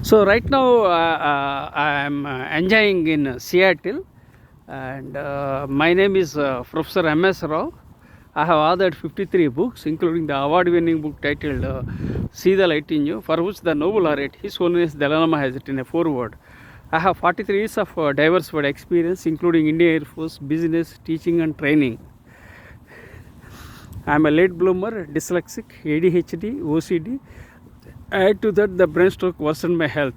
So right now I am enjoying in Seattle, and my name is Professor M.S. Rao. I have authored 53 books, including the award-winning book titled See the Light in You, for which the Nobel laureate, His Holiness Dalai Lama, has written a foreword. I have 43 years of diverse world experience, including Indian Air Force, business, teaching and training. I am a late bloomer, dyslexic, ADHD, OCD. Add to that, the brain stroke worsened my health.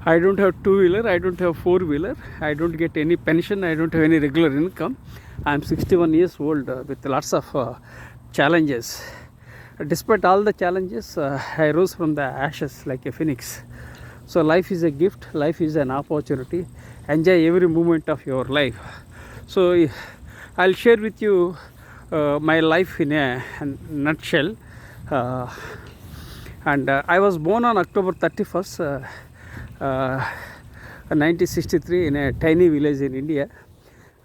I don't have two-wheeler, I don't have four-wheeler, I don't get any pension, I don't have any regular income. I am 61 years old with lots of challenges. Despite all the challenges, I rose from the ashes like a phoenix. So life is a gift, life is an opportunity. Enjoy every moment of your life. So I'll share with you my life in a nutshell. And I was born on October 31st. 1963 in a tiny village in India,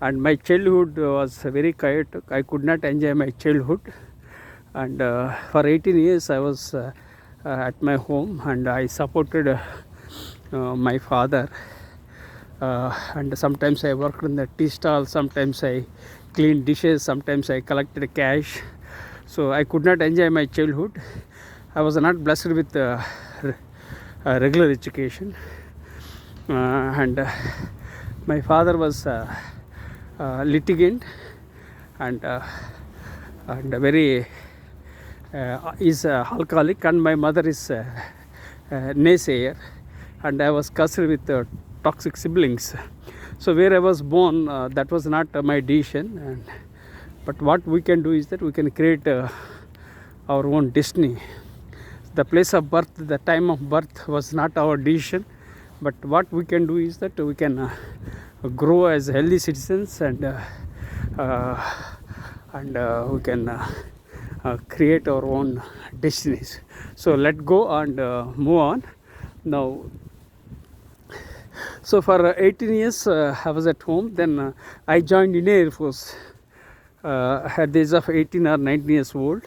and my childhood was very chaotic. I could not enjoy my childhood, and for 18 years I was at my home, and I supported my father, and sometimes I worked in the tea stall, sometimes I cleaned dishes, sometimes I collected cash. So I could not enjoy my childhood. I was not blessed with regular education, and my father was litigant and very is alcoholic, and my mother is naysayer, and I was cursed with toxic siblings. So where I was born, that was not my decision, but what we can do is that we can create our own destiny. The place of birth, the time of birth was not our decision, but what we can do is that we can grow as healthy citizens, and we can create our own destinies. So let go and move on now. So for 18 years I was at home. Then I joined Indian Air Force at the age of 18 or 19 years old.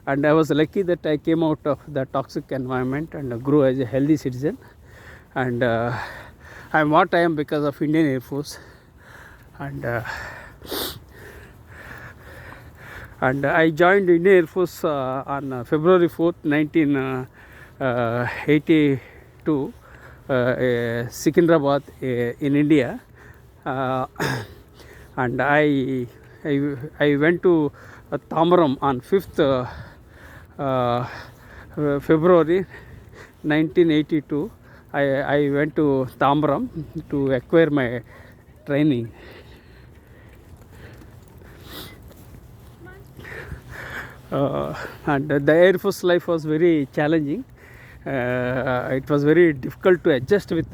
And I was lucky that I came out of the toxic environment and grew as a healthy citizen. And I am what I am because of Indian Air Force. And I joined Indian Air Force on February 4th, 1982, Secunderabad in India. And I went to Tamaram on 5th February 1982. I went to Tamaram to acquire my training. And the Air Force life was very challenging. It was very difficult to adjust with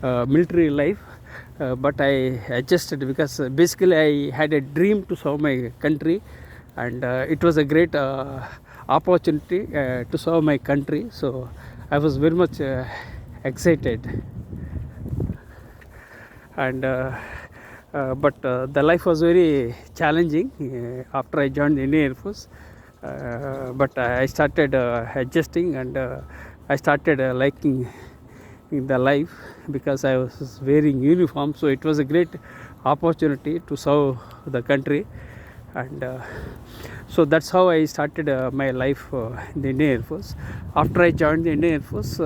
military life. But I adjusted because basically I had a dream to serve my country, and it was a great opportunity to serve my country. So I was very much excited, and but the life was very challenging after I joined the Indian Air Force. But I started adjusting, and I started liking in the life because I was wearing uniform. So it was a great opportunity to serve the country, and so that's how I started my life in the Indian Air Force. After I joined the Indian Air Force,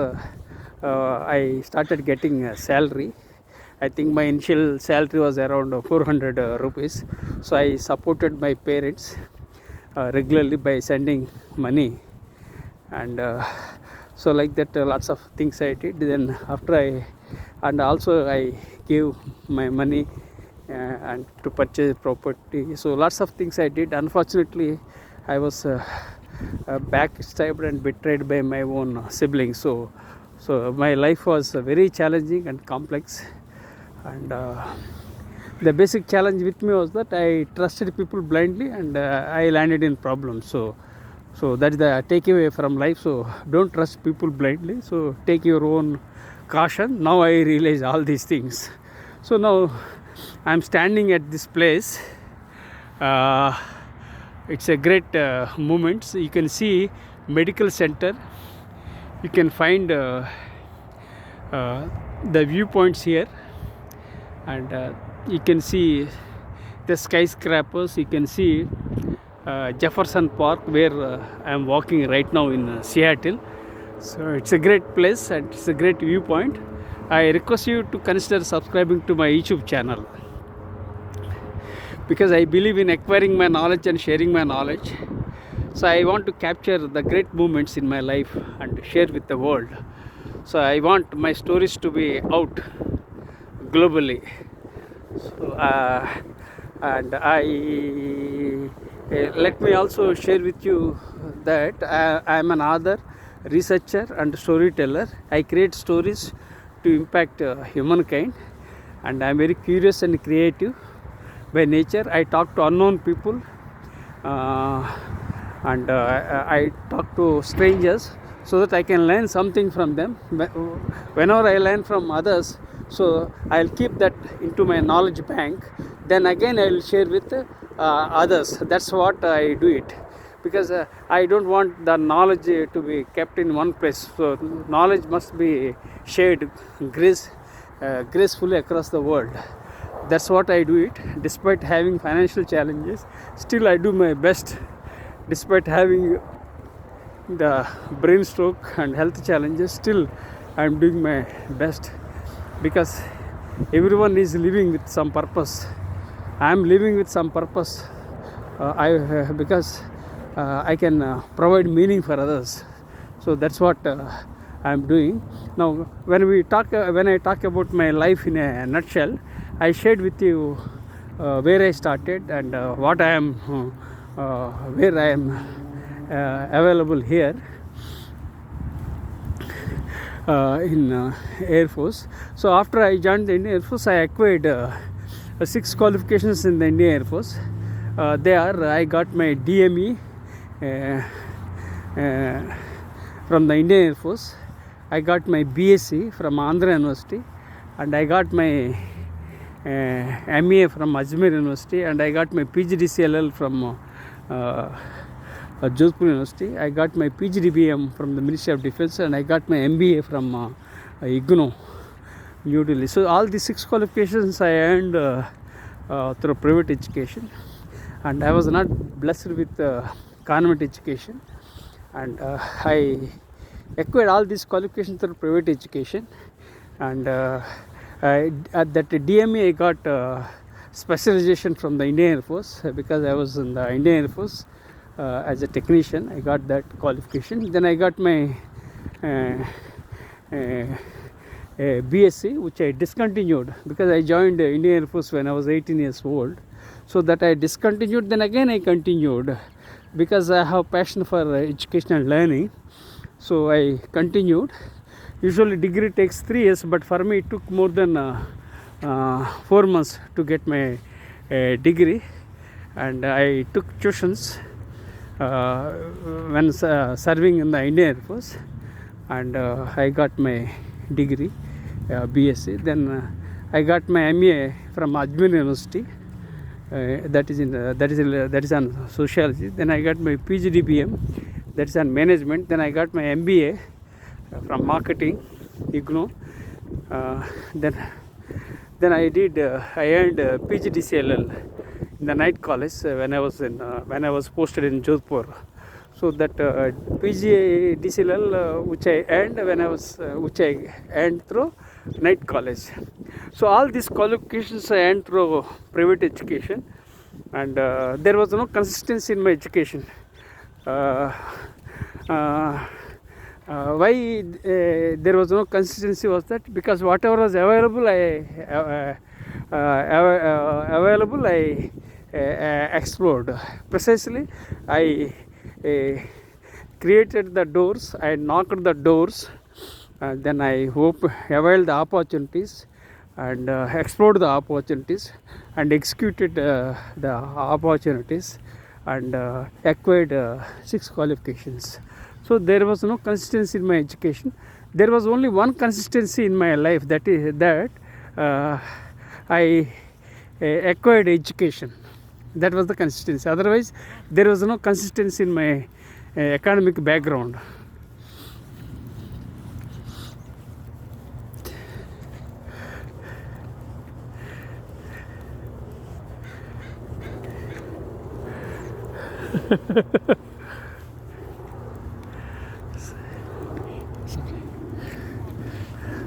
I started getting a salary. I think my initial salary was around 400 rupees. So I supported my parents regularly by sending money, and so like that lots of things I did. Then after and also I gave my money and to purchase property. So lots of things I did. Unfortunately, I was backstabbed and betrayed by my own siblings. So my life was very challenging and complex, and the basic challenge with me was that I trusted people blindly, and I landed in problems. So that's the takeaway from life. So don't trust people blindly. So take your own caution. Now I realize all these things. So now I'm standing at this place It's a great moment. So you can see medical center. You can find the viewpoints here, and you can see the skyscrapers. You can see Jefferson Park, where I am walking right now in Seattle. So it's a great place and it's a great viewpoint. I request you to consider subscribing to my YouTube channel, because I believe in acquiring my knowledge and sharing my knowledge. So I want to capture the great moments in my life and share with the world. So I want my stories to be out globally. So, and let me also share with you that I am an author, researcher and storyteller. I create stories to impact humankind, and I am very curious and creative by nature. I talk to unknown people, and I talk to strangers so that I can learn something from them. Whenever I learn from others, so I'll keep that into my knowledge bank. Then again I will share with others. That's what I do it, because I don't want the knowledge to be kept in one place. So knowledge must be shared gracefully across the world. That's what I do it. Despite having financial challenges, still I do my best. Despite having the brain stroke and health challenges, still I am doing my best, because everyone is living with some purpose. I am living with some purpose. Because I can provide meaning for others. So that's what I am doing. Now, when I talk about my life in a nutshell, I shared with you where I started and what I am, where I am available here in Air Force. So after I joined the Indian Air Force, I acquired 6 qualifications in the Indian Air Force. There I got my DME from the Indian Air Force. I got my BSc from Andhra University, and I got my MA from Ajmer University, and I got my PGDCLL from Jodhpur University. I got my PGDBM from the Ministry of Defence, and I got my MBA from IGNOU, New Delhi. So all these 6 qualifications I earned through private education, and I was not blessed with convent education, and I acquired all these qualifications through private education. And at that DME I got specialization from the Indian Air Force, because I was in the Indian Air Force as a technician. I got that qualification. Then I got my BSc, which I discontinued because I joined the Indian Air Force when I was 18 years old. So that I discontinued. Then again I continued, because I have passion for educational learning. So I continued. Usually degree takes 3 years, but for me it took more than 4 months to get my degree. And I took tuitions when serving in the Indian Air Force, and I got my degree, BSc. Then I got my MA from Ajmer University, that is on sociology. Then I got my PGDBM, that is on management. Then I got my MBA from marketing, IGNOU. Then I earned PGDCLL in the night college when I was posted in Jodhpur. So that PGDCLL which I earned through night college. So all these qualifications I earned through private education, and there was no consistency in my education. Why there was no consistency was that because whatever was available, I explored. Precisely, I created the doors, I knocked the doors, then I availed the opportunities, and explored the opportunities, and executed the opportunities, and acquired 6 qualifications. So there was no consistency in my education. There was only one consistency in my life, that is that I acquired education. That was the consistency. Otherwise, there was no consistency in my academic background.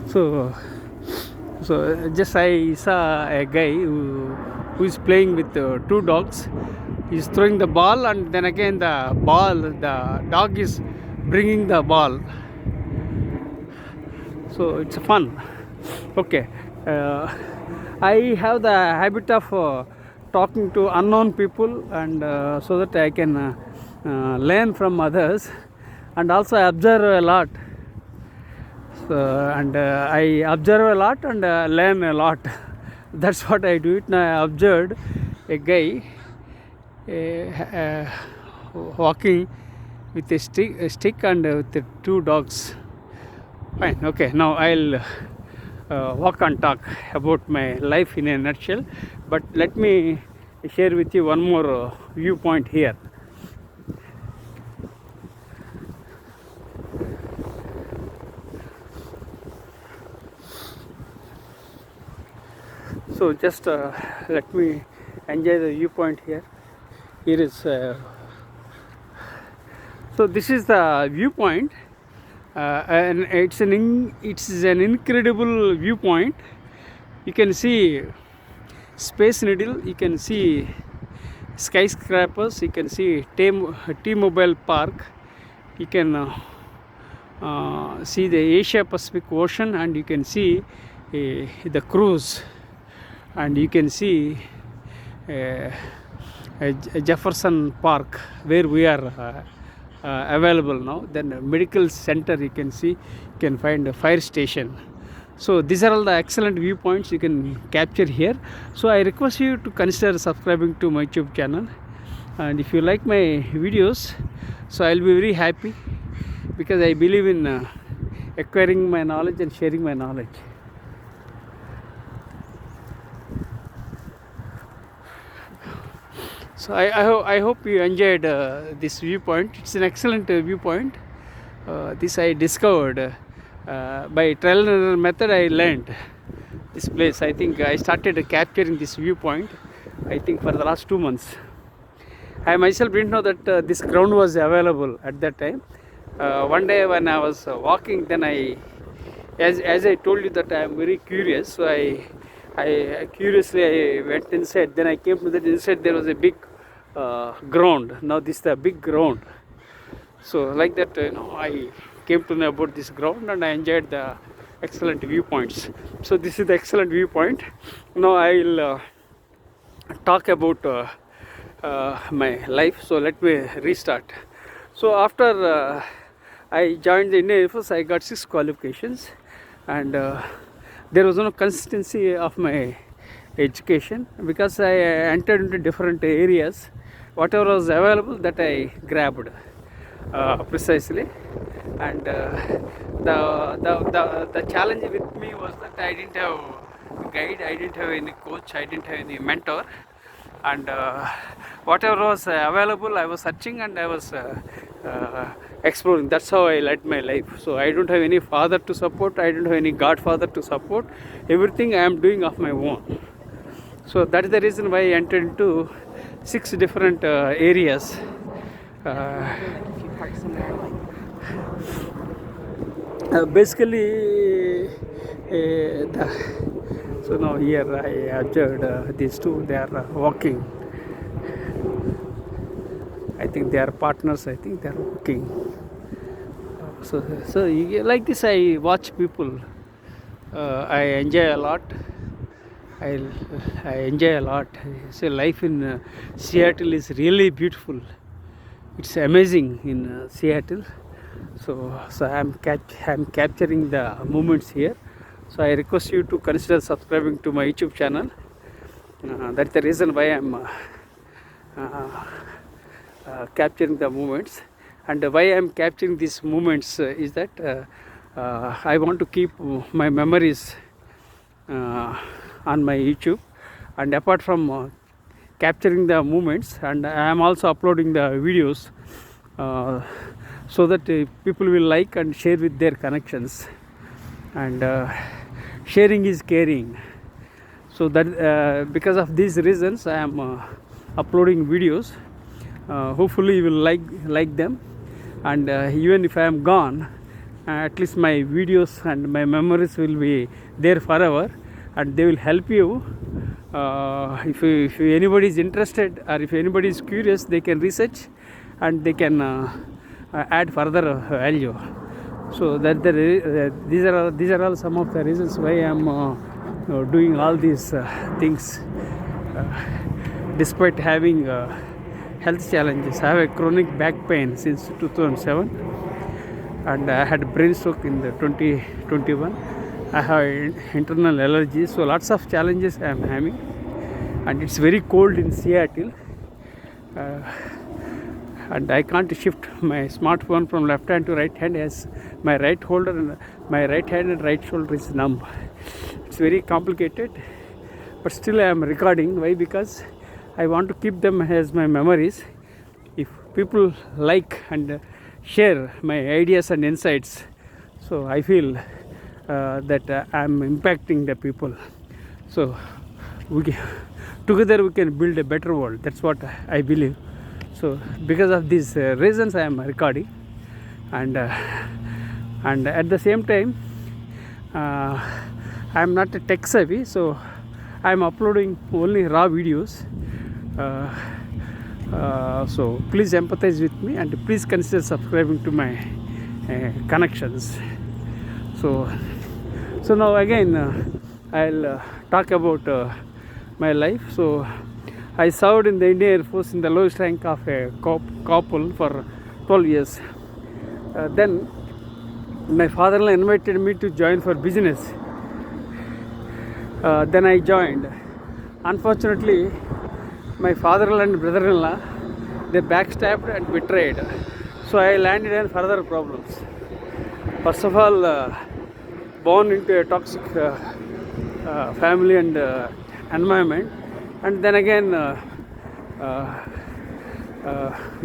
So just I saw a guy who is playing with two dogs. He's throwing the ball, and then again the dog is bringing the ball. So it's fun. Okay. I have the habit of talking to unknown people, and so that I can learn from others, and also I observe a lot. And I observe a lot and learn a lot. That's what I do it. Now I observed a guy walking with a stick and with the two dogs. Fine. Okay. Now I'll walk and talk about my life in a nutshell. But let me share with you one more viewpoint here. So just let me enjoy the viewpoint here. Here is so this is the viewpoint, and it's an incredible viewpoint. You can see Space Needle, you can see skyscrapers, you can see T-Mobile Park, you can see the Asia Pacific Ocean, and you can see the cruise, and you can see Jefferson Park where we are available now. Then a medical center, you can see, you can find a fire station. So these are all the excellent viewpoints you can capture here. So I request you to consider subscribing to my YouTube channel, and if you like my videos, so I'll be very happy, because I believe in acquiring my knowledge and sharing my knowledge. So I hope you enjoyed this viewpoint. It's an excellent viewpoint. This I discovered by trial and error method. I learned this place. I think I started capturing this viewpoint, I think, for the last 2 months. I myself didn't know that this ground was available at that time. One day when I was walking, then as I told you that I am very curious, so I curiously went inside. Then I came to that inside there was a big ground. Now this is the big ground. So like that, I came to know about this ground, and I enjoyed the excellent viewpoints. So this is the excellent viewpoint. Now I will talk about my life. So let me restart. So after I joined the Indian Air Force, I got 6 qualifications, and there was no consistency of my education, because I entered into different areas. Whatever was available, that I grabbed precisely. And the challenge with me was that I didn't have a guide, I didn't have any coach, I didn't have any mentor, and whatever was available, I was searching and I was exploring. That's how I led my life. So I don't have any father to support, I don't have any godfather to support. Everything I am doing of my own. So that is the reason why I entered into 6 different areas. Basically, so now here I observed these two. They are walking. I think they are partners. I think they are walking. So like this, I watch people. I enjoy a lot. I enjoy a lot. So life in Seattle is really beautiful. It's amazing in Seattle. So I'm capturing the moments here. So I request you to consider subscribing to my YouTube channel. That's the reason why I'm capturing the moments. And why I'm capturing these moments is that I want to keep my memories on my YouTube. And apart from capturing the movements, and I am also uploading the videos so that people will like and share with their connections, and sharing is caring. So that because of these reasons I am uploading videos. Hopefully you will like them, and even if I am gone, at least my videos and my memories will be there forever, and they will help you. If anybody is interested, or if anybody is curious, they can research and they can add further value. So that these are all some of the reasons why I am doing all these things, despite having health challenges. I have a chronic back pain since 2007, and I had brain stroke in the 2021. I have internal allergies, so lots of challenges I am having, and it's very cold in Seattle, and I can't shift my smartphone from left hand to right hand, as my right hand and right shoulder is numb. It's very complicated, but still I am recording. Why? Because I want to keep them as my memories. If people like and share my ideas and insights, so I feel that I am impacting the people. So together we can build a better world. That's what I believe. So because of these reasons I am recording, and at the same time I am not a tech savvy, so I am uploading only raw videos. So please empathize with me, and please consider subscribing to my connections. So now again I'll talk about my life. So I served in the Indian Air Force in the lowest rank of a corporal for 12 years. Then my father-in-law invited me to join for business. Then I joined. Unfortunately, my father-in-law and brother-in-law, they backstabbed and betrayed. So I landed in further problems. First of all, born into a toxic family and environment, and then again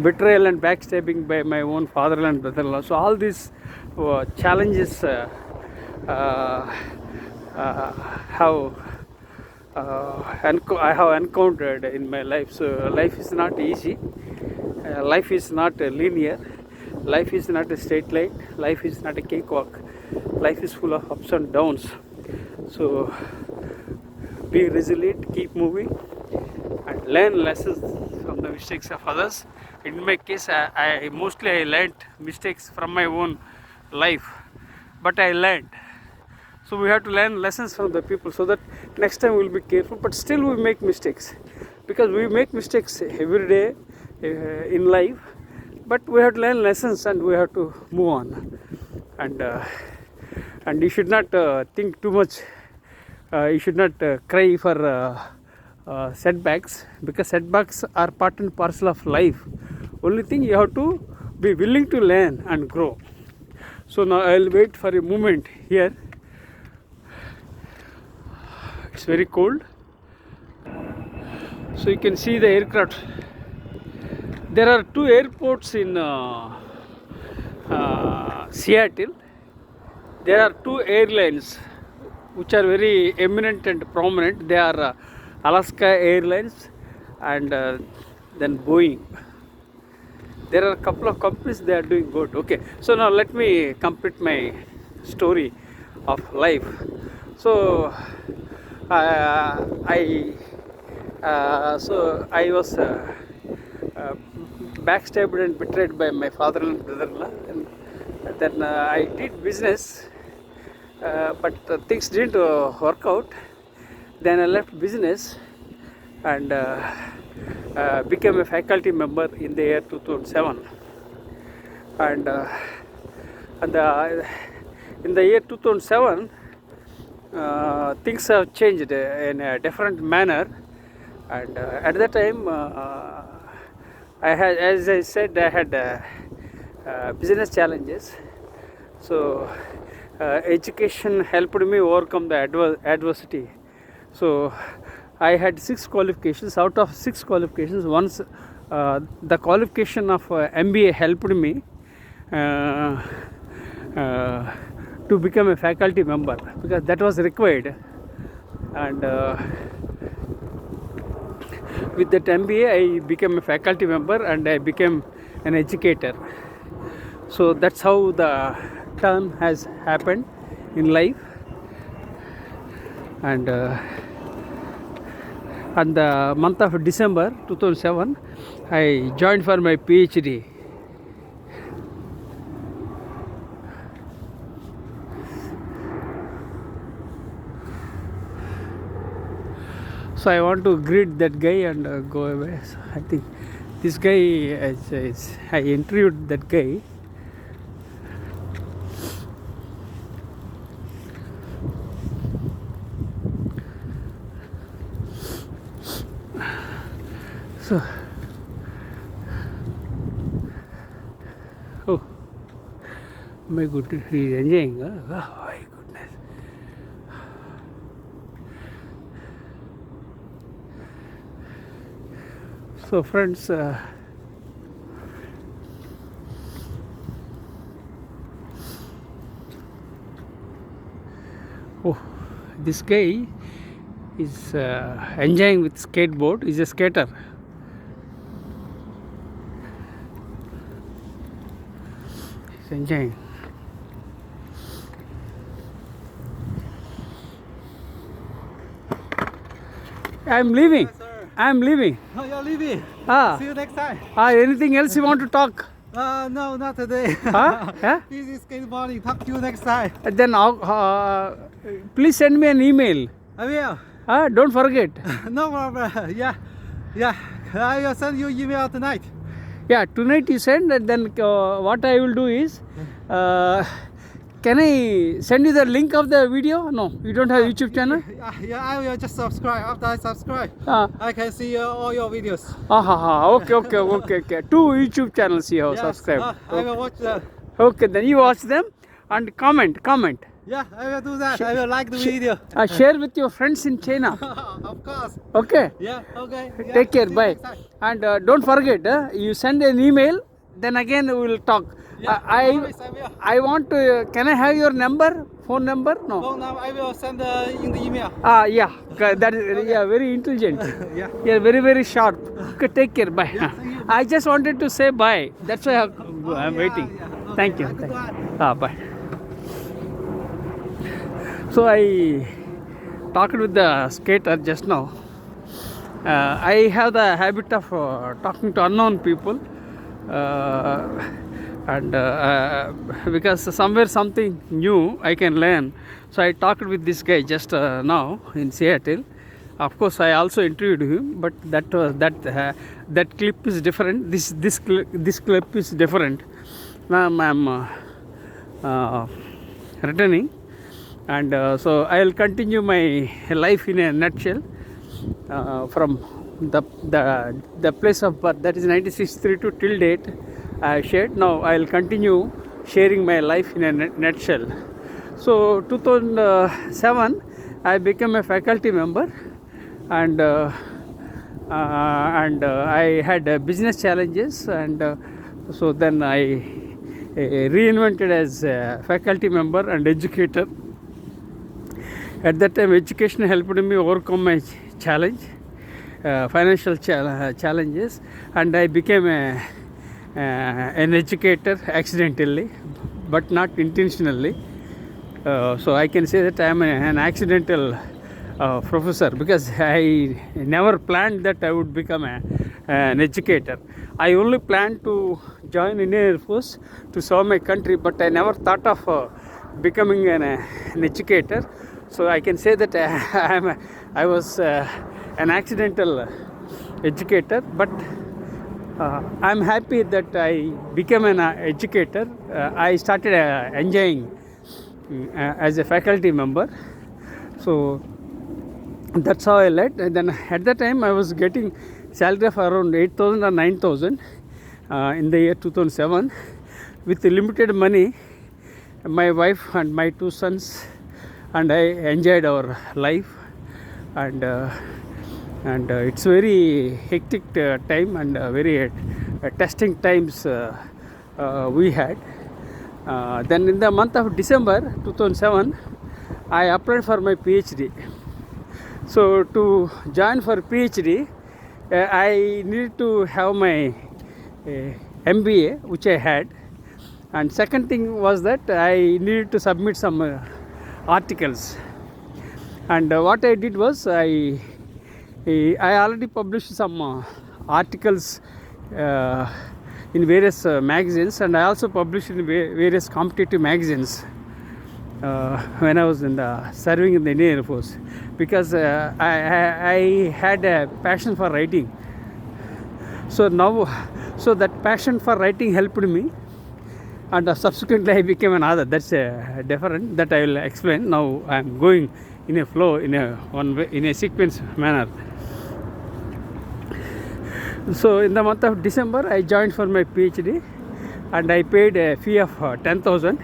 betrayal and backstabbing by my own father-in-law and brother-in-law. So all these challenges I have encountered in my life. So life is not easy. Life is not linear. Life is not a straight line. Life is not a cakewalk. Life is full of ups and downs. So be resilient, keep moving, and learn lessons from the mistakes of others. In my case, I mostly learned mistakes from my own life, but I learned. So we have to learn lessons from the people, so that next time we will be careful. But still we make mistakes, because we make mistakes every day in life. But we have to learn lessons, and we have to move on. And you should not think too much. You should not cry for setbacks, because setbacks are part and parcel of life. Only thing, you have to be willing to learn and grow. So now I will wait for a moment here. It's very cold. So you can see the aircraft. There are two airports in Seattle. There are two airlines which are very eminent and prominent. They are Alaska Airlines and then Boeing. There are a couple of companies, they are doing good. Okay, so now let me complete my story of life. So I was backstabbed and betrayed by my father and brother-in-law, and then I did business, but things didn't work out. Then I left business and became a faculty member in the year 2007, and in the year 2007 things have changed in a different manner. And at that time I had, as I said, I had business challenges. So education helped me overcome the adversity. So I had 6 qualifications. Out of 6 qualifications, once the qualification of MBA helped me to become a faculty member, because that was required. And with that MBA, I became a faculty member and I became an educator. So that's how the turn has happened in life. And on the month of December 2007, I joined for my Ph.D. So I want to greet that guy and go away. So I think this guy, I interviewed that guy. So, oh my goodness, he is enjoying. Oh my goodness. So friends, oh, this guy is enjoying with skateboard. He's a skater. He's enjoying. I'm leaving. I'm leaving. Oh, you're leaving. Ah. See you next time. Anything else you want to talk? No, not today. Huh? Yeah? This is skateboarding. Talk to you next time. Then please send me an email. I will. Don't forget. No problem. Yeah. I will send you email tonight. Yeah, tonight you send, and then what I will do is, can I send you the link of the video? No, you don't have YouTube channel? Yeah, I will just subscribe. After I subscribe, I can see all your videos. Okay. 2 YouTube channels you have subscribed. I will watch them. Okay, then you watch them and comment. Yeah, I will do that. I will like the video. Share with your friends in China. Of course. Okay? Yeah, okay. Yeah, Take care, see you bye. next time. And don't forget, you send an email, then again we will talk. Yeah, no worries, I will. I want to, can I have your number? Phone number? No. Well, now I will send in the email. Yeah, that is, yeah, very intelligent. Yeah. Yeah, very sharp. Okay, take care, bye. Yeah, thank you. I just wanted to say bye. That's why I'm waiting. Yeah. Okay, Thank you. goodbye. Bye. So I talked with the skater just now. I have the habit of talking to unknown people, and because somewhere something new I can learn. So I talked with this guy just now in Seattle. Of course, I also interviewed him, but that clip is different. This clip is different. Now I'm returning. And so I will continue my life in a nutshell from the place of birth, that is 1962 till date I shared. Now I will continue sharing my life in a nutshell. So 2007 I became a faculty member, and I had business challenges, and so then I reinvented as a faculty member and educator. At that time, education helped me overcome my challenge, financial challenges, and I became an educator accidentally, but not intentionally. So I can say that I am an accidental professor, because I never planned that I would become an educator. I only planned to join Indian Air Force to serve my country, but I never thought of becoming an educator. So I can say that I was an accidental educator, but I'm happy that I became an educator. I started enjoying as a faculty member. So that's how I led. And then at that time I was getting salary of around 8,000 or 9,000 in the year 2007. With limited money, my wife and my 2 sons and I enjoyed our life, and and it's very hectic time and very testing times we had. Then in the month of December 2007, I applied for my PhD. So to join for PhD, I needed to have my MBA, which I had, and second thing was that I needed to submit some articles. And what I did was I already published some articles in various magazines, and I also published in various competitive magazines when I was serving in the Indian Air Force, because I had a passion for writing. So that passion for writing helped me, and subsequently I became an author. That's different. That I will explain. Now I am going in a flow, in a sequence manner. So in the month of December, I joined for my PhD, and I paid a fee of 10,000,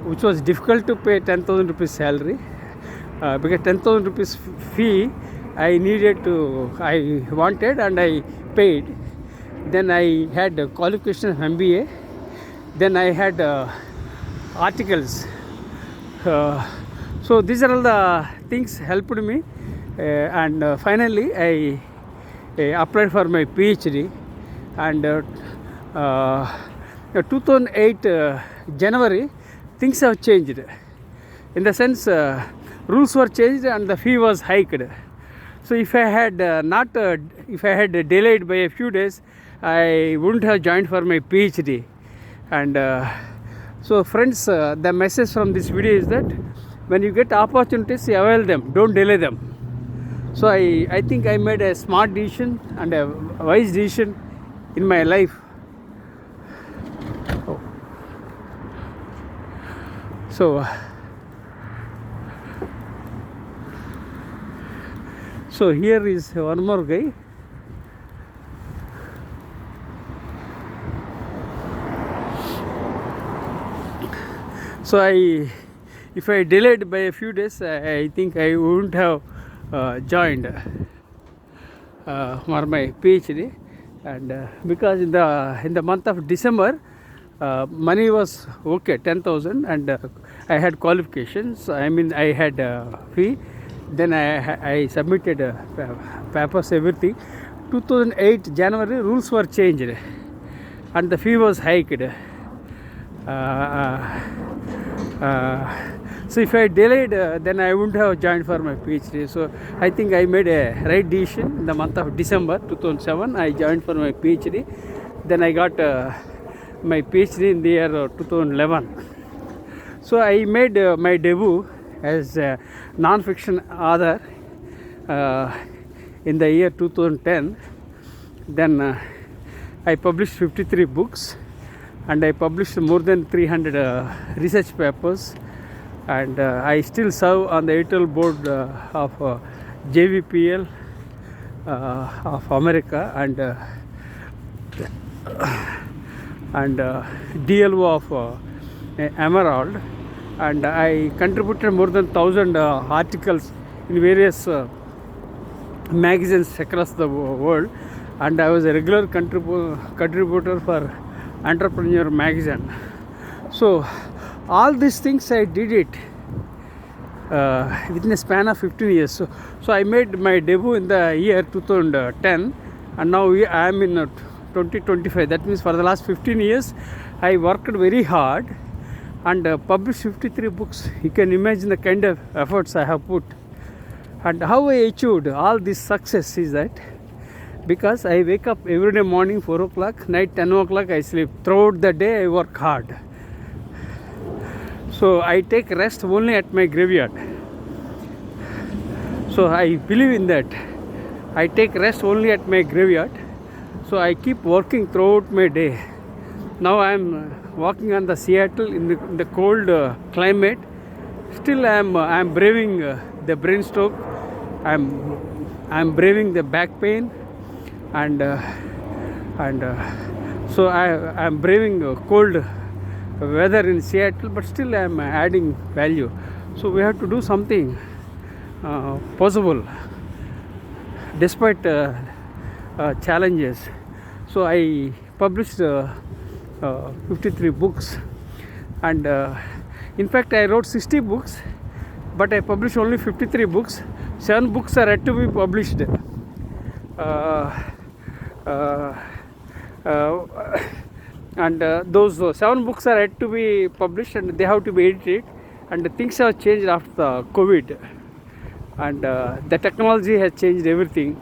which was difficult to pay 10,000 rupees salary, because 10,000 rupees fee I wanted, and I paid. Then I had a qualification of MBA. Then I had articles. So these are all the things helped me, and finally I applied for my PhD. And 2008 January, things have changed. In the sense, rules were changed and the fee was hiked. So if I had delayed by a few days, I wouldn't have joined for my PhD. And so friends, the message from this video is that when you get opportunities, you avail them, don't delay them. So I think I made a smart decision and a wise decision in my life. So here is one more guy. So if I delayed by a few days, I think I wouldn't have joined for my PhD. And because in the month of December, money was okay, 10,000, and I had qualifications. I mean, I had fee. Then I submitted papers, everything. 2008 January, rules were changed, and the fee was hiked. So if I delayed, then I wouldn't have joined for my PhD. So I think I made a right decision. In the month of December 2007, I joined for my PhD. Then I got my PhD in the year 2011. So I made my debut as a non-fiction author in the year 2010. Then I published 53 books, and I published more than 300 research papers, and I still serve on the editorial board of JVPL of America, and DLO of Emerald, and I contributed more than 1,000 articles in various magazines across the world, and I was a regular contributor for Entrepreneur magazine. So all these things I did it within a span of 15 years. So I made my debut in the year 2010, and now I am in 2025. That means for the last 15 years I worked very hard and published 53 books. You can imagine the kind of efforts I have put, and how I achieved all this success is that because I wake up every day morning 4 o'clock, night 10 o'clock I sleep. Throughout the day I work hard. So I take rest only at my graveyard. So I believe in that. I take rest only at my graveyard. So I keep working throughout my day. Now I am walking on the Seattle in the cold climate. Still I am braving the brain stroke. I am braving the back pain, and so I am braving cold weather in Seattle, but still I am adding value. So we have to do something possible. despite challenges. So I published 53 books, and in fact I wrote 60 books, but I published only 53 books. 7 books are yet to be published. And those 7 books are yet to be published, and they have to be edited, and things have changed after the COVID, and the technology has changed everything.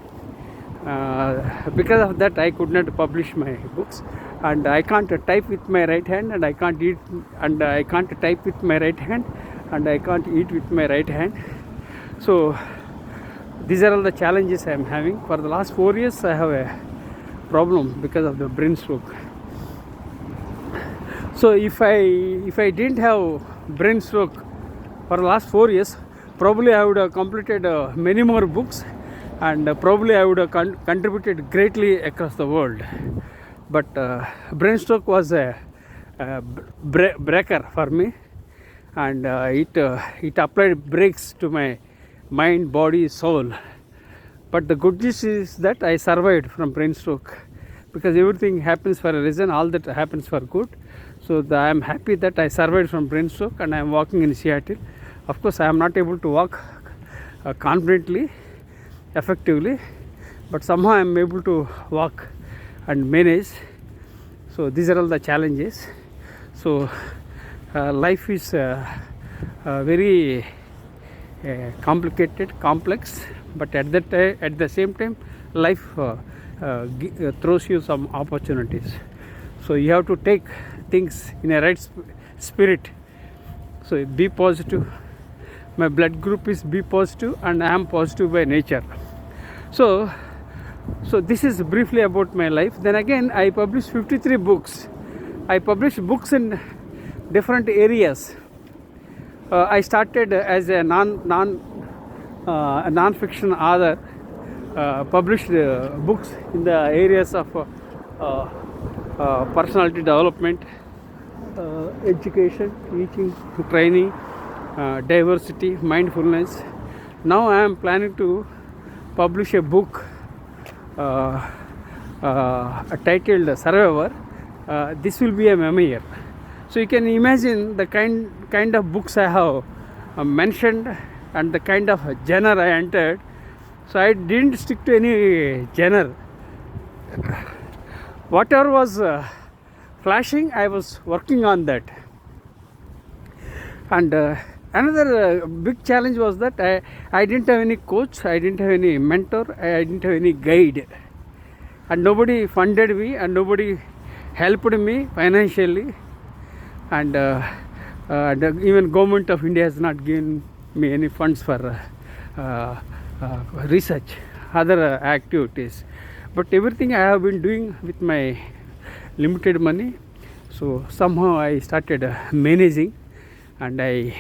Because of that I could not publish my books, and I can't type with my right hand, and I can't eat, and I can't type with my right hand, and I can't eat with my right hand. So these are all the challenges I am having. For the last 4 years I have a problem because of the brain stroke. So if I didn't have brain stroke for the last 4 years, probably I would have completed many more books, and probably I would have contributed greatly across the world. But brain stroke was a breaker for me, and it applied brakes to my mind, body, soul. But the good news is that I survived from brain stroke, because everything happens for a reason. All that happens for good. So I am happy that I survived from brain stroke, and I am walking in Seattle. Of course I am not able to walk confidently, effectively, but somehow I am able to walk and manage. So these are all the challenges. So life is very complicated, complex, but at the same time life throws you some opportunities. So you have to take things in a right spirit. So be positive. My blood group is B positive, and I am positive by nature. So this is briefly about my life. Then again I published 53 books. I published books in different areas. I started as a non-fiction author, published books in the areas of personality development, education, teaching, training, diversity, mindfulness. Now I am planning to publish a book titled Survivor. This will be a memoir. So you can imagine the kind of books I have mentioned, and the kind of genre I entered. So I didn't stick to any genre. Whatever was flashing, I was working on that. And another big challenge was that I didn't have any coach, I didn't have any mentor, I didn't have any guide, and nobody funded me, and nobody helped me financially, and even government of India has not given me any funds for research, other activities. But everything I have been doing with my limited money. So somehow I started managing, and I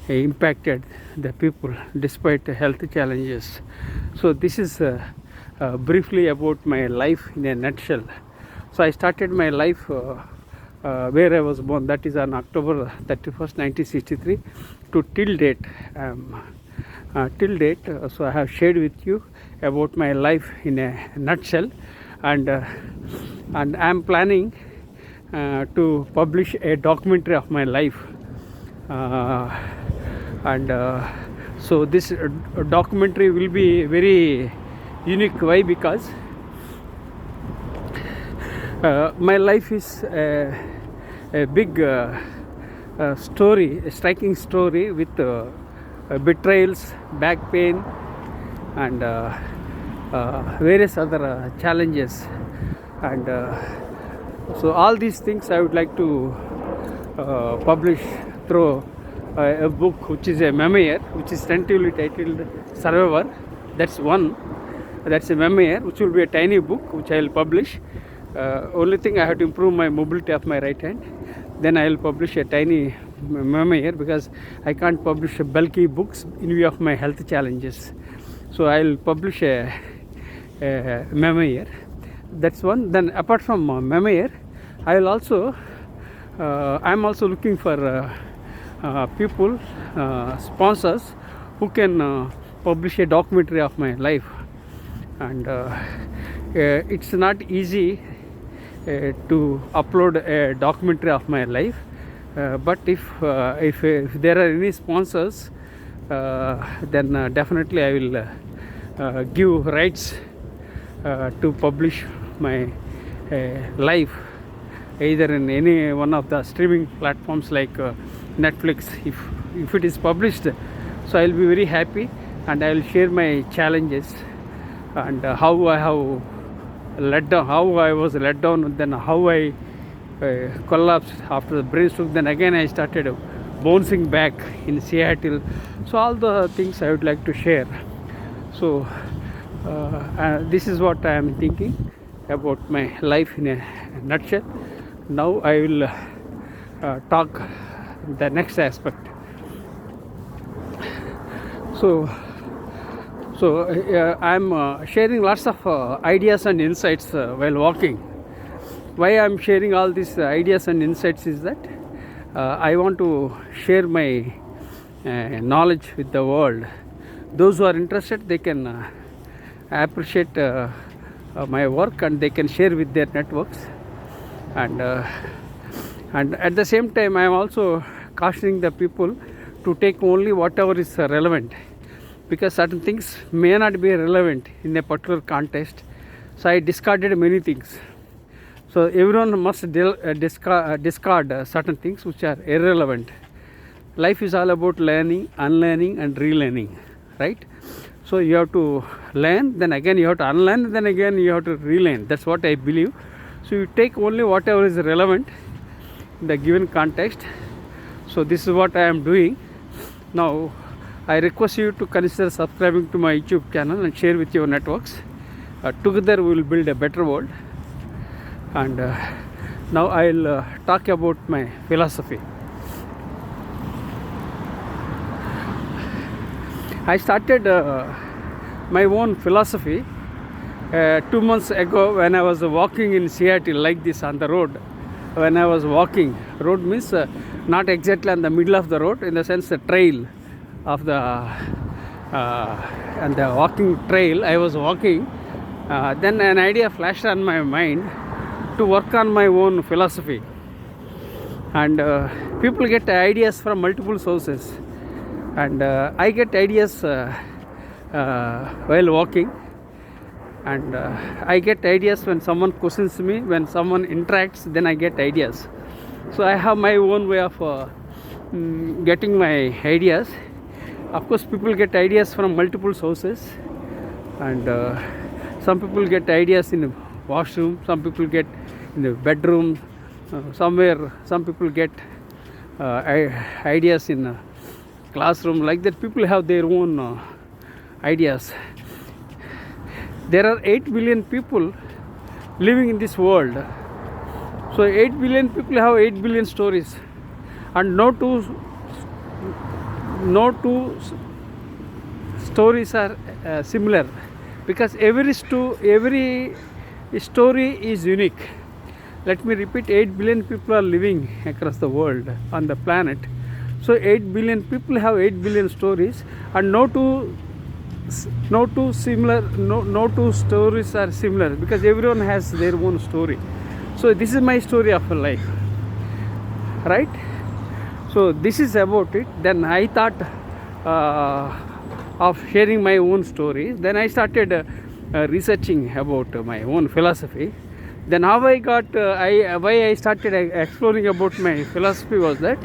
impacted the people despite health challenges. So this is briefly about my life in a nutshell. So I started my life where I was born, that is on October 31st, 1963 to till date. So I have shared with you about my life in a nutshell, and I am planning to publish a documentary of my life, so this documentary will be very unique. Why? Because my life is a big story, a striking story with betrayals, back pain, and various other challenges, and so all these things I would like to publish through a book which is a memoir, which is tentatively titled Survivor. That's one. That's a memoir which will be a tiny book which I will publish. Only thing, I have to improve my mobility of my right hand. Then I will publish a tiny memoir, because I can't publish bulky books in view of my health challenges. So I will publish a memoir. That's one. Then apart from memoir, I will also I am also looking for people, sponsors who can publish a documentary of my life. And it's not easy to upload a documentary of my life, but if there are any sponsors, then definitely I will give rights to publish my life either in any one of the streaming platforms like Netflix. If it is published, so I will be very happy, and I will share my challenges and how I have let down, how I was let down, then how I collapsed after the brain stroke. Then again I started bouncing back in Seattle. So all the things I would like to share. So this is what I am thinking about my life in a nutshell. Now I will talk the next aspect. So I am sharing lots of ideas and insights while walking. Why I am sharing all these ideas and insights is that I want to share my knowledge with the world. Those who are interested, they can appreciate my work, and they can share with their networks. And at the same time, I am also cautioning the people to take only whatever is relevant, because certain things may not be relevant in a particular context. So I discarded many things. So everyone must discard certain things which are irrelevant. Life is all about learning, unlearning and relearning, right? So you have to learn, then again you have to unlearn, then again you have to relearn. That's what I believe. So you take only whatever is relevant in the given context. So this is what I am doing. Now I request you to consider subscribing to my YouTube channel and share with your networks. Together we will build a better world. And now I will talk about my philosophy. I started my own philosophy 2 months ago when I was walking in Seattle like this on the road. When I was walking, road means not exactly on the middle of the road, in the sense the trail of the and the walking trail. I was walking. Then an idea flashed on my mind to work on my own philosophy. And people get ideas from multiple sources, and I get ideas while walking, and I get ideas when someone questions me, when someone interacts, then I get ideas. So I have my own way of getting my ideas. Of course, people get ideas from multiple sources, and some people get ideas in the washroom, some people get in the bedroom, somewhere some people get ideas in a classroom. Like that, people have their own ideas. There are 8 billion people living in this world. So 8 billion people have 8 billion stories, and no two stories are similar, because every story is unique. Let me repeat, 8 billion people are living across the world on the planet. So 8 billion people have 8 billion stories, and no two stories are similar, because everyone has their own story. So this is my story of life, right? So this is about it. Then I thought of sharing my own story. Then I started researching about my own philosophy. Then how I got why I started exploring about my philosophy was that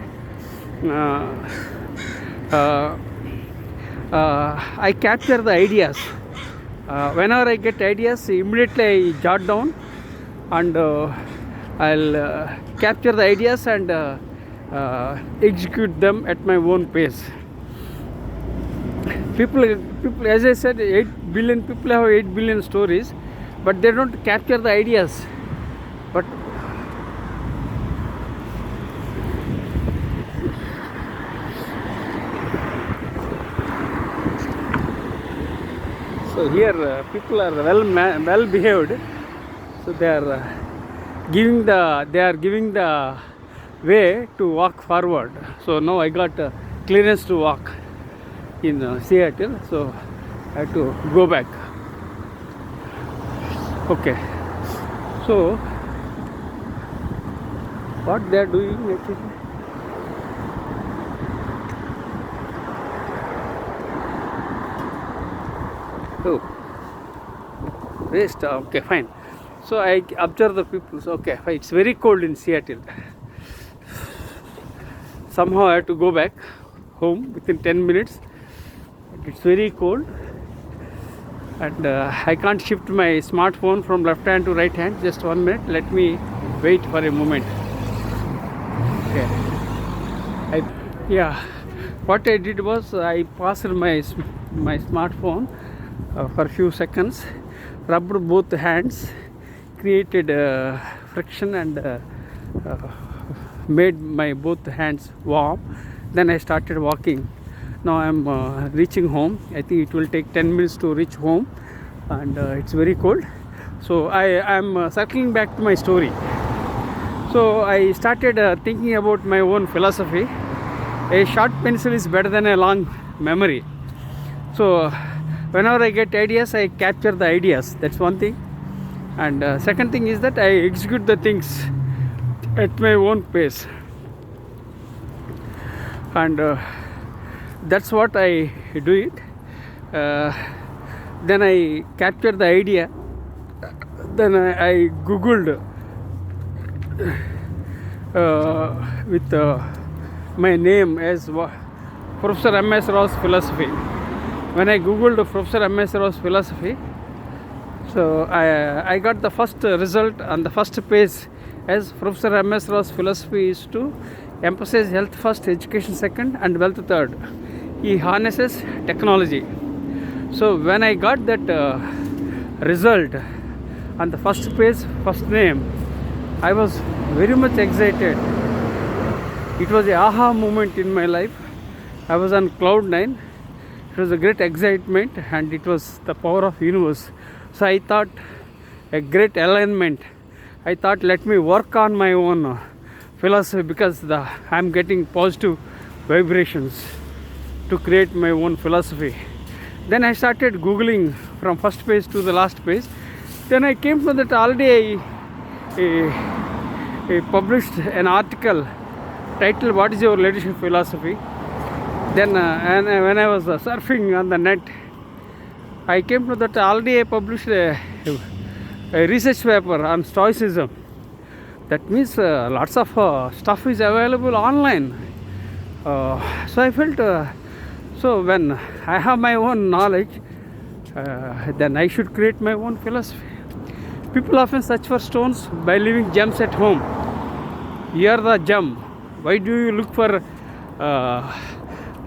I capture the ideas. Whenever I get ideas, immediately I jot down, and I'll capture the ideas and execute them at my own pace. People, as I said, 8 billion people have 8 billion stories, but they don't capture the ideas. But so here people are well behaved. So they are giving the way to walk forward. So now I got clearance to walk. in Seattle, so I had to go back. Okay, so what they are doing actually? Oh, rest. Okay, fine. So I observe the people. So, okay, fine. It's very cold in Seattle. Somehow I have to go back home within 10 minutes. It's very cold, and I can't shift my smartphone from left hand to right hand. Just 1 minute. Let me wait for a moment. Okay. What I did was I passed my smartphone for a few seconds, rubbed both hands, created friction, and made my both hands warm. Then I started walking. Now I'm reaching home. I think it will take 10 minutes to reach home, and it's very cold. So I am circling back to my story. So I started thinking about my own philosophy. A short pencil is better than a long memory. So whenever I get ideas, I capture the ideas. That's one thing. And second thing is that I execute the things at my own pace. And that's what I do it. Then I capture the idea. Then I googled with my name as Professor M.S. Rao's philosophy. When I googled Professor M.S. Rao's philosophy, so I got the first result on the first page as Professor M.S. Rao's philosophy is to emphasize health first, education second, and wealth third. He harnesses technology. So when I got that result on the first page, first name, I was very much excited. It was a aha moment in my life. I was on cloud 9. It was a great excitement, and it was the power of universe. So I thought a great alignment. I thought, let me work on my own philosophy, because I'm getting positive vibrations to create my own philosophy. Then I started googling from first page to the last page. Then I came to that already I published an article titled "What is your leadership philosophy?" Then when I was surfing on the net, I came to that already I published a research paper on stoicism. That means lots of stuff is available online. So I felt, so when I have my own knowledge, then I should create my own philosophy. People often search for stones by leaving gems at home. Here the gem. Why do you look for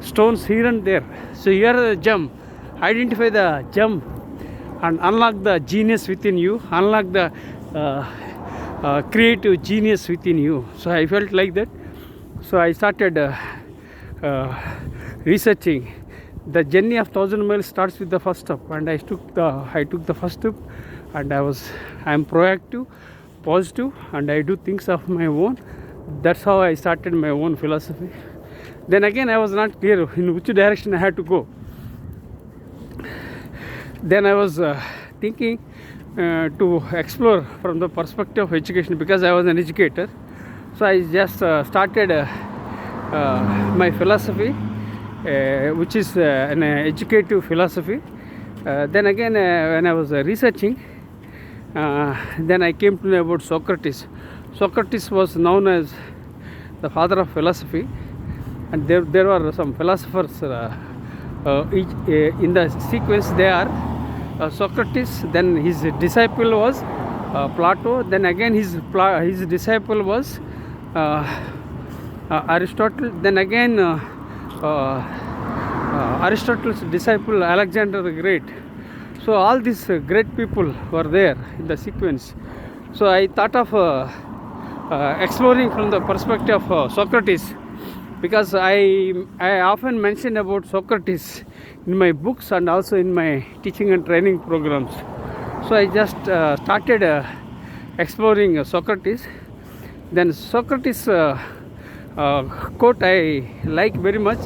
stones here and there? So here the gem. Identify the gem and unlock the genius within you. Unlock the creative genius within you. So I felt like that. So I started researching. The journey of 1,000 miles starts with the first step, and I took the first step, and I am proactive, positive, and I do things of my own. That's how I started my own philosophy. Then again I was not clear in which direction I had to go. Then I was thinking to explore from the perspective of education, because I was an educator. So I just started my philosophy, which is an educative philosophy. Then again when I was researching, then I came to know about Socrates. Socrates was known as the father of philosophy, and there were some philosophers in the sequence. They are Socrates, then his disciple was Plato, then again his disciple was Aristotle, then again Aristotle's disciple Alexander the Great. So all these great people were there in the sequence. So I thought of exploring from the perspective of Socrates, because I often mention about Socrates in my books and also in my teaching and training programs. So I just started exploring Socrates. Then Socrates quote I like very much.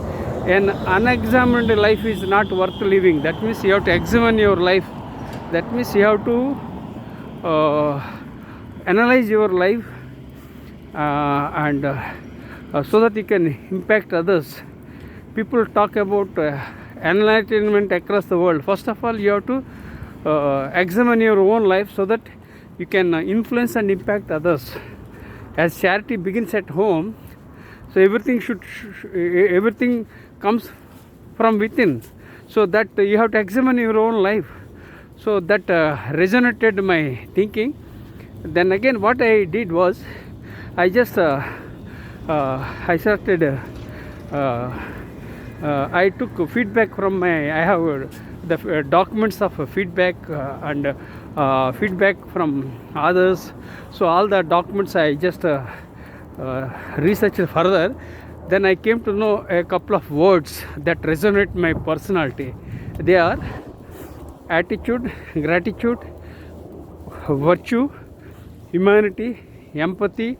an unexamined life is not worth living. That means you have to examine your life. That means you have to analyze your life and so that you can impact others. People talk about enlightenment across the world. First of all, you have to examine your own life so that you can influence and impact others. As charity begins at home, so everything comes from within. So that you have to examine your own life. So that resonated my thinking. Then again, what I did was, I just I started. I took feedback from I have the documents of feedback and feedback from others. So all the documents I just researched further. Then I came to know a couple of words that resonate my personality. They are attitude, gratitude, virtue, humanity, empathy,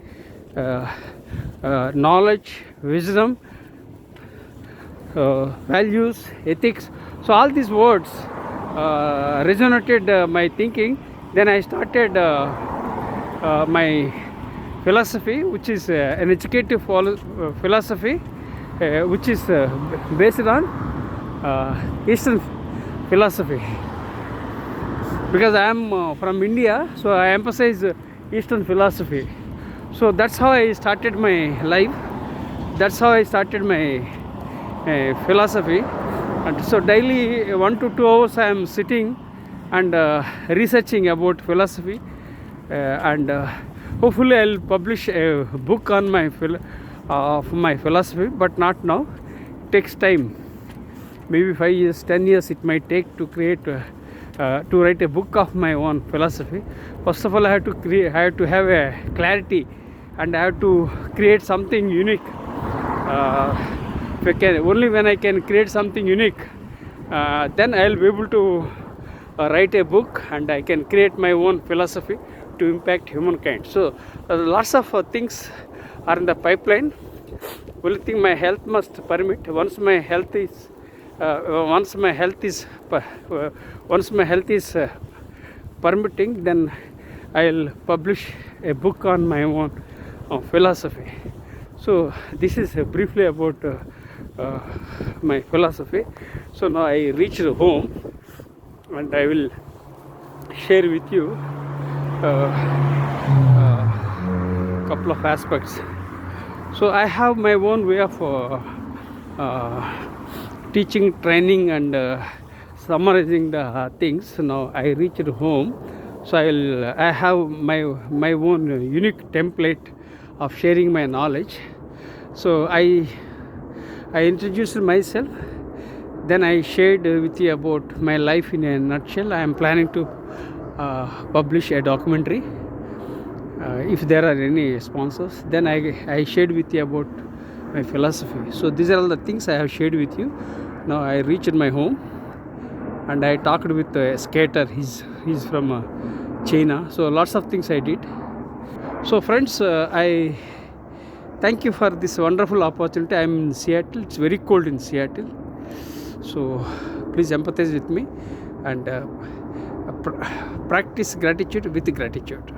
knowledge, wisdom, values, ethics. So all these words resonated my thinking. Then I started my philosophy, which is an educative philosophy, which is based on Eastern philosophy. Because I am from India, so I emphasize Eastern philosophy. So that's how I started my life. That's how I started my philosophy. And so daily 1 to 2 hours I am sitting and researching about philosophy, and hopefully I'll publish a book on my philosophy, but not now. It takes time. Maybe 5 years, 10 years it might take to create to write a book of my own philosophy. First of all, I have to have a clarity, and I have to create something unique. Only when I can create something unique, then I'll be able to write a book, and I can create my own philosophy to impact humankind. So lots of things are in the pipeline. Only thing, my health must permit. Once my health is permitting, then I'll publish a book on my own philosophy. So this is briefly about my philosophy. So now I reached home, and I will share with you a couple of aspects. So I have my own way of teaching, training, and summarizing the things. Now I reached home, so I have my own unique template of sharing my knowledge. So I introduced myself, then I shared with you about my life in a nutshell. I am planning to publish a documentary if there are any sponsors. Then I shared with you about my philosophy. So these are all the things I have shared with you. Now I reached my home, and I talked with a skater. He's from China. So lots of things I did. So friends, I thank you for this wonderful opportunity. I am in Seattle. It's very cold in Seattle. So please empathize with me, and practice gratitude with gratitude.